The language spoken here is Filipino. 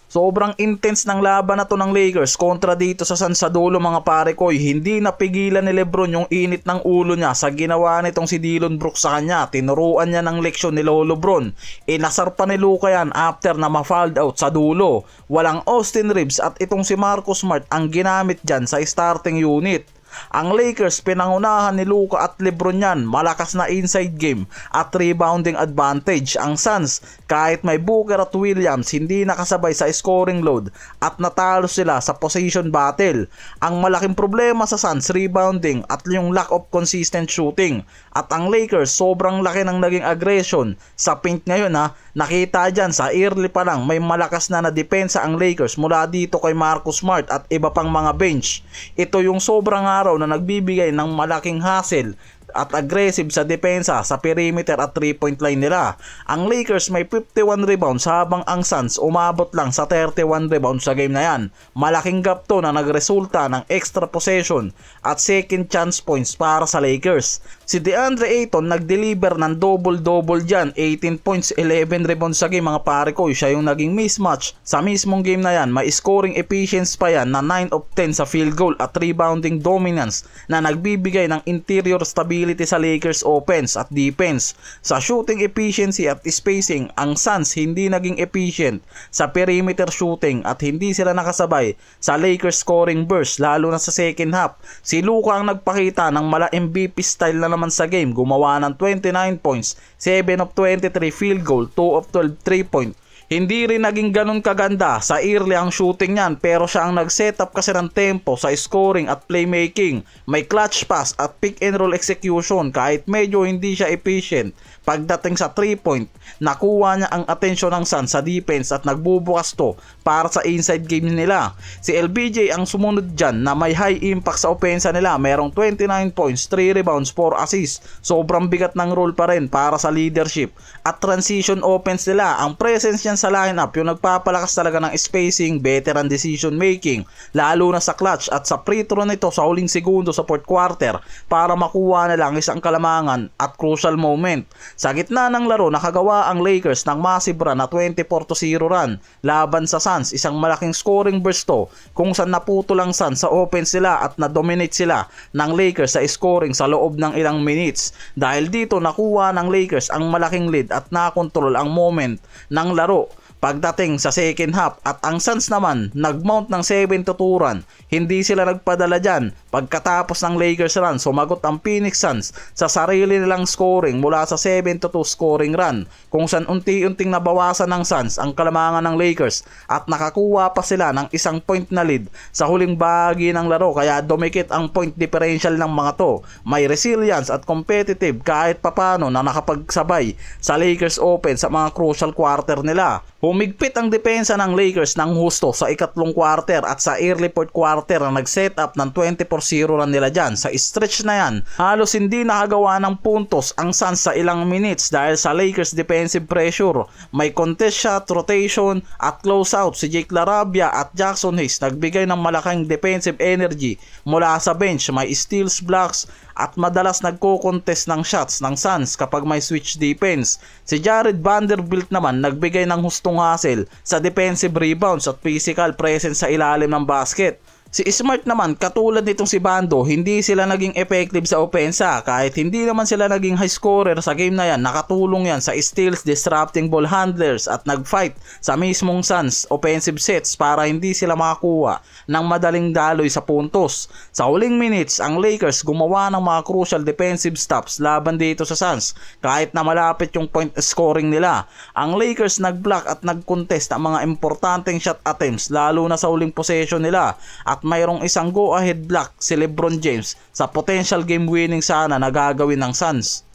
Sobrang intense ng laban na to ng Lakers kontra dito sa Suns sa dulo mga pare ko. Hindi napigilan ni Lebron yung init ng ulo niya sa ginawa nitong si Dillon Brooks sa kanya. Tinuruan niya ng leksyon ni Lolo Bron. Inasar pa ni Luka yan after na ma-fouled out sa dulo. Walang Austin Reeves at itong si Marcus Smart ang ginamit dyan sa starting unit. Ang Lakers pinangunahan ni Luka at Lebron yan, malakas na inside game at rebounding advantage. Ang Suns kahit may Booker at Williams hindi nakasabay sa scoring load at natalo sila sa position battle. Ang malaking problema sa Suns rebounding at yung lack of consistent shooting. At ang Lakers sobrang laki ng naging aggression sa paint ngayon ha. Nakita dyan sa early pa lang may malakas na depensa ang Lakers mula dito kay Marcus Smart at iba pang mga bench. Ito yung sobrang araw na nagbibigay ng malaking hassle at aggressive sa depensa sa perimeter at 3-point line nila. Ang Lakers may 51 rebounds habang ang Suns umabot lang sa 31 rebounds sa game na yan. Malaking gap to na nagresulta ng extra possession at second chance points para sa Lakers. Si DeAndre Ayton nag-deliver ng double-double dyan, 18 points, 11 rebounds sa game mga pare ko. Siya yung naging mismatch sa mismong game na yan. May scoring efficiency pa yan na 9 of 10 sa field goal at rebounding dominance na nagbibigay ng interior stability sa Lakers offense at defense. Sa shooting efficiency at spacing, ang Suns hindi naging efficient sa perimeter shooting at hindi sila nakasabay sa Lakers scoring burst lalo na sa second half. Si Luka ang nagpakita ng mala MVP style na naman sa game, gumawa ng 29 points, 7 of 23 field goal, 2 of 12 3-point. Hindi rin naging ganun kaganda sa early ang shooting niyan pero siya ang nag-setup kasi ng tempo sa scoring at playmaking. May clutch pass at pick and roll execution kahit medyo hindi siya efficient. Pagdating sa 3-point, nakuha niya ang atensyon ng Suns sa defense at nagbubukas to para sa inside game nila. Si LBJ ang sumunod dyan na may high impact sa opensa nila. Merong 29 points, 3 rebounds, 4 assists. Sobrang bigat ng role pa rin para sa leadership. At transition offense nila, ang presence niyan sa lineup yung nagpapalakas talaga ng spacing, veteran decision making, lalo na sa clutch at sa free throw nito sa huling segundo sa fourth quarter para makuha na lang isang kalamangan at crucial moment. Sa gitna ng laro, nakagawa ang Lakers ng massive run na 24-0 run laban sa Suns. Isang malaking scoring burst to kung saan naputo lang Suns sa offense sila at na-dominate sila ng Lakers sa scoring sa loob ng ilang minutes. Dahil dito nakuha ng Lakers ang malaking lead at nakontrol ang moment ng laro pagdating sa second half at ang Suns naman nag-mount ng 7-2 run. Hindi sila nagpadala dyan. Pagkatapos ng Lakers run, sumagot ang Phoenix Suns sa sarili nilang scoring mula sa 7-2 scoring run kung saan unti-unting nabawasan ng Suns ang kalamangan ng Lakers at nakakuha pa sila ng isang point na lead sa huling bahagi ng laro kaya dumikit ang point differential ng mga to. May resilience at competitive kahit papano na nakapagsabay sa Lakers offense sa mga crucial quarter nila. Humigpit ang depensa ng Lakers ng husto sa ikatlong quarter at sa early fourth quarter na nag-set up ng 24-0 run nila dyan. Sa stretch na yan, halos hindi nakagawa ng puntos ang Suns sa ilang minutes dahil sa Lakers defensive pressure. May contest shot, rotation at close out. Si Jake LaRavia at Jackson Hayes nagbigay ng malaking defensive energy mula sa bench. May steals, blocks at madalas nagko-contest ng shots ng Suns kapag may switch defense. Si Jared Vanderbilt naman nagbigay ng hustong hassle sa defensive rebounds at physical presence sa ilalim ng basket. Si Smart naman, katulad nitong si Bando, hindi sila naging effective sa opensa. Kahit hindi naman sila naging high scorer sa game na yan, nakatulong yan sa steals, disrupting ball handlers at nag-fight sa mismong Suns offensive sets para hindi sila makakuha ng madaling daloy sa puntos. Sa huling minutes, ang Lakers gumawa ng mga crucial defensive stops laban dito sa Suns kahit na malapit yung point scoring nila. Ang Lakers nag-block at nag-contest ang mga importanteng shot attempts lalo na sa huling possession nila at mayroong isang go-ahead block si LeBron James sa potential game winning sana na gagawin ng Suns.